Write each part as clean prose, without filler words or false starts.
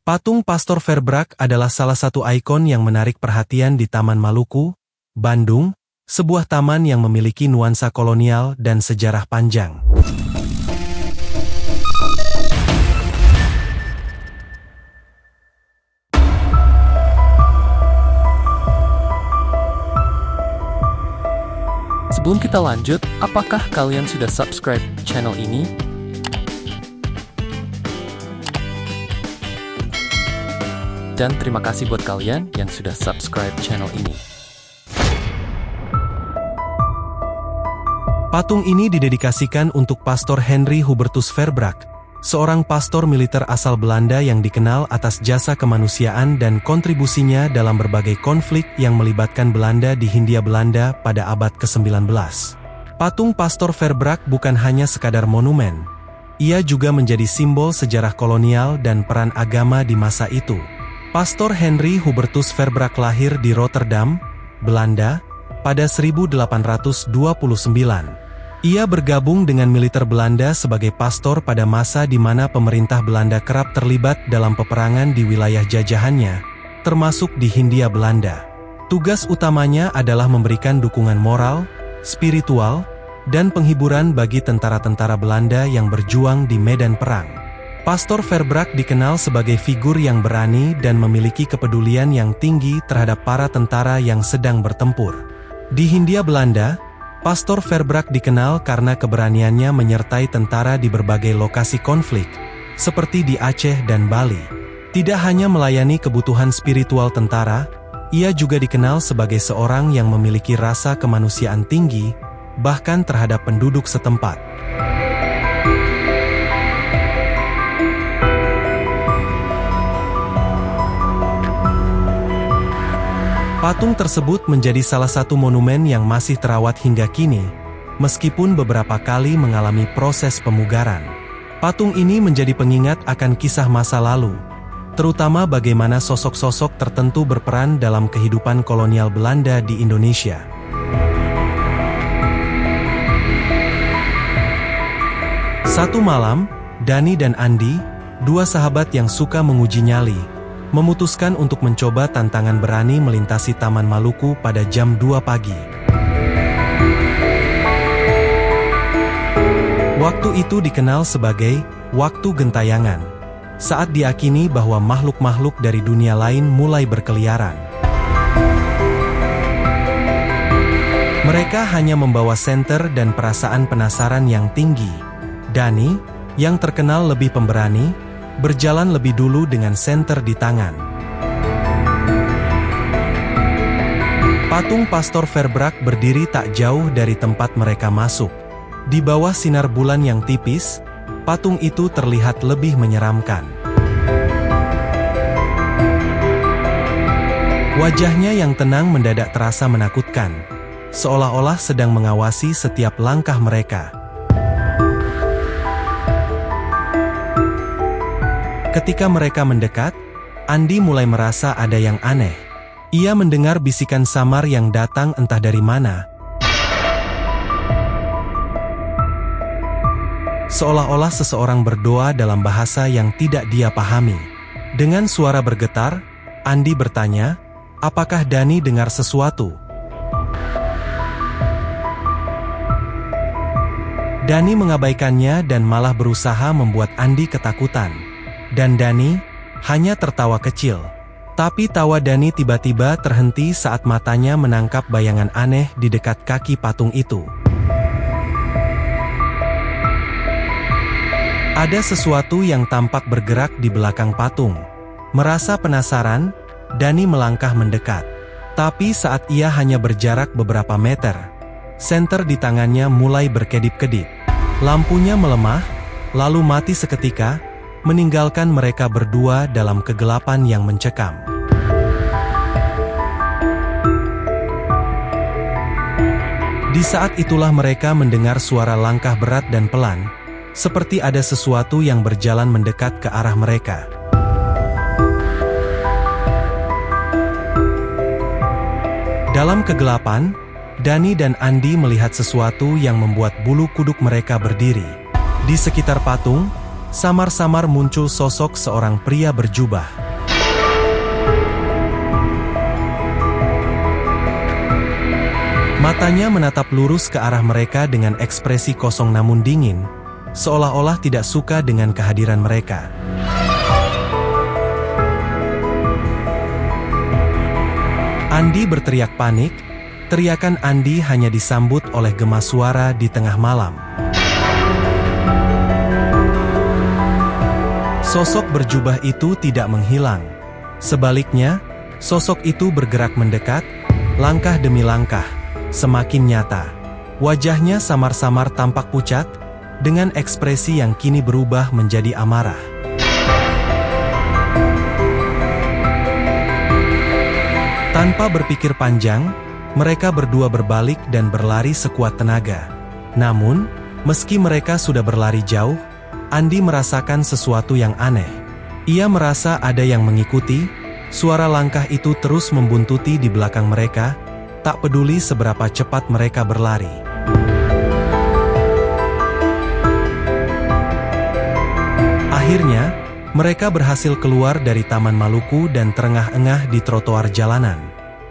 Patung Pastor Verbrack adalah salah satu ikon yang menarik perhatian di Taman Maluku, Bandung, sebuah taman yang memiliki nuansa kolonial dan sejarah panjang. Sebelum kita lanjut, apakah kalian sudah subscribe channel ini? Dan terima kasih buat kalian yang sudah subscribe channel ini. Patung ini didedikasikan untuk Pastor Henry Hubertus Verbrack, seorang pastor militer asal Belanda yang dikenal atas jasa kemanusiaan dan kontribusinya dalam berbagai konflik yang melibatkan Belanda di Hindia Belanda pada abad ke-19. Patung Pastor Verbrack bukan hanya sekadar monumen, ia juga menjadi simbol sejarah kolonial dan peran agama di masa itu. Pastor Henry Hubertus Verbrack lahir di Rotterdam, Belanda, pada 1829. Ia bergabung dengan militer Belanda sebagai pastor pada masa di mana pemerintah Belanda kerap terlibat dalam peperangan di wilayah jajahannya, termasuk di Hindia Belanda. Tugas utamanya adalah memberikan dukungan moral, spiritual, dan penghiburan bagi tentara-tentara Belanda yang berjuang di medan perang. Pastor Verbrack dikenal sebagai figur yang berani dan memiliki kepedulian yang tinggi terhadap para tentara yang sedang bertempur. Di Hindia Belanda, Pastor Verbrack dikenal karena keberaniannya menyertai tentara di berbagai lokasi konflik, seperti di Aceh dan Bali. Tidak hanya melayani kebutuhan spiritual tentara, ia juga dikenal sebagai seorang yang memiliki rasa kemanusiaan tinggi, bahkan terhadap penduduk setempat. Patung tersebut menjadi salah satu monumen yang masih terawat hingga kini, meskipun beberapa kali mengalami proses pemugaran. Patung ini menjadi pengingat akan kisah masa lalu, terutama bagaimana sosok-sosok tertentu berperan dalam kehidupan kolonial Belanda di Indonesia. Satu malam, Dani dan Andi, dua sahabat yang suka menguji nyali, memutuskan untuk mencoba tantangan berani melintasi Taman Maluku pada jam 2 pagi. Waktu itu dikenal sebagai waktu gentayangan, saat diakini bahwa makhluk-makhluk dari dunia lain mulai berkeliaran. Mereka hanya membawa senter dan perasaan penasaran yang tinggi. Dani, yang terkenal lebih pemberani, berjalan lebih dulu dengan senter di tangan. Patung Pastor Verbrack berdiri tak jauh dari tempat mereka masuk. Di bawah sinar bulan yang tipis, patung itu terlihat lebih menyeramkan. Wajahnya yang tenang mendadak terasa menakutkan, seolah-olah sedang mengawasi setiap langkah mereka. Ketika mereka mendekat, Andi mulai merasa ada yang aneh. Ia mendengar bisikan samar yang datang entah dari mana. Seolah-olah seseorang berdoa dalam bahasa yang tidak dia pahami. Dengan suara bergetar, Andi bertanya, "Apakah Dani dengar sesuatu?" Dani mengabaikannya dan malah berusaha membuat Andi ketakutan. Dan Dani hanya tertawa kecil. Tapi tawa Dani tiba-tiba terhenti saat matanya menangkap bayangan aneh di dekat kaki patung itu. Ada sesuatu yang tampak bergerak di belakang patung. Merasa penasaran, Dani melangkah mendekat. Tapi saat ia hanya berjarak beberapa meter, senter di tangannya mulai berkedip-kedip. Lampunya melemah, lalu mati seketika, meninggalkan mereka berdua dalam kegelapan yang mencekam. Di saat itulah mereka mendengar suara langkah berat dan pelan, seperti ada sesuatu yang berjalan mendekat ke arah mereka. Dalam kegelapan, Dani dan Andi melihat sesuatu yang membuat bulu kuduk mereka berdiri. Di sekitar patung, samar-samar muncul sosok seorang pria berjubah. Matanya menatap lurus ke arah mereka dengan ekspresi kosong namun dingin, seolah-olah tidak suka dengan kehadiran mereka. Andi berteriak panik. Teriakan Andi hanya disambut oleh gema suara di tengah malam. Sosok berjubah itu tidak menghilang. Sebaliknya, sosok itu bergerak mendekat, langkah demi langkah, semakin nyata. Wajahnya samar-samar tampak pucat, dengan ekspresi yang kini berubah menjadi amarah. Tanpa berpikir panjang, mereka berdua berbalik dan berlari sekuat tenaga. Namun, meski mereka sudah berlari jauh, Andi merasakan sesuatu yang aneh. Ia merasa ada yang mengikuti, suara langkah itu terus membuntuti di belakang mereka, tak peduli seberapa cepat mereka berlari. Akhirnya, mereka berhasil keluar dari Taman Maluku dan terengah-engah di trotoar jalanan.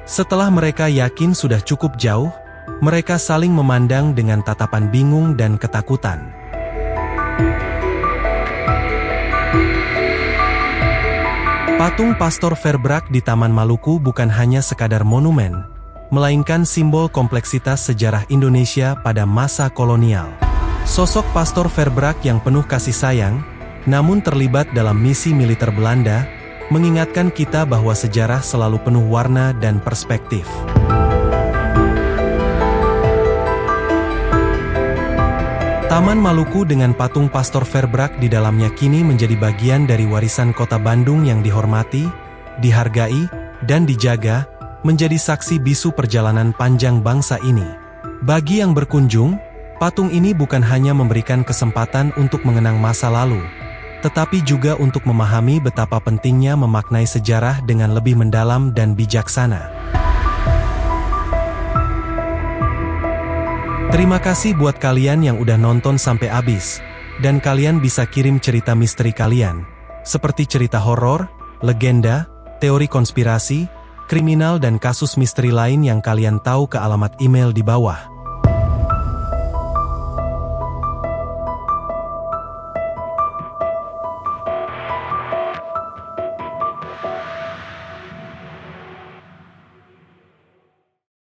Setelah mereka yakin sudah cukup jauh, mereka saling memandang dengan tatapan bingung dan ketakutan. Patung Pastor Verbrack di Taman Maluku bukan hanya sekadar monumen, melainkan simbol kompleksitas sejarah Indonesia pada masa kolonial. Sosok Pastor Verbrack yang penuh kasih sayang, namun terlibat dalam misi militer Belanda, mengingatkan kita bahwa sejarah selalu penuh warna dan perspektif. Taman Maluku dengan patung Pastor Verbrack di dalamnya kini menjadi bagian dari warisan kota Bandung yang dihormati, dihargai, dan dijaga, menjadi saksi bisu perjalanan panjang bangsa ini. Bagi yang berkunjung, patung ini bukan hanya memberikan kesempatan untuk mengenang masa lalu, tetapi juga untuk memahami betapa pentingnya memaknai sejarah dengan lebih mendalam dan bijaksana. Terima kasih buat kalian yang udah nonton sampai habis, dan kalian bisa kirim cerita misteri kalian, seperti cerita horor, legenda, teori konspirasi, kriminal dan kasus misteri lain yang kalian tahu ke alamat email di bawah.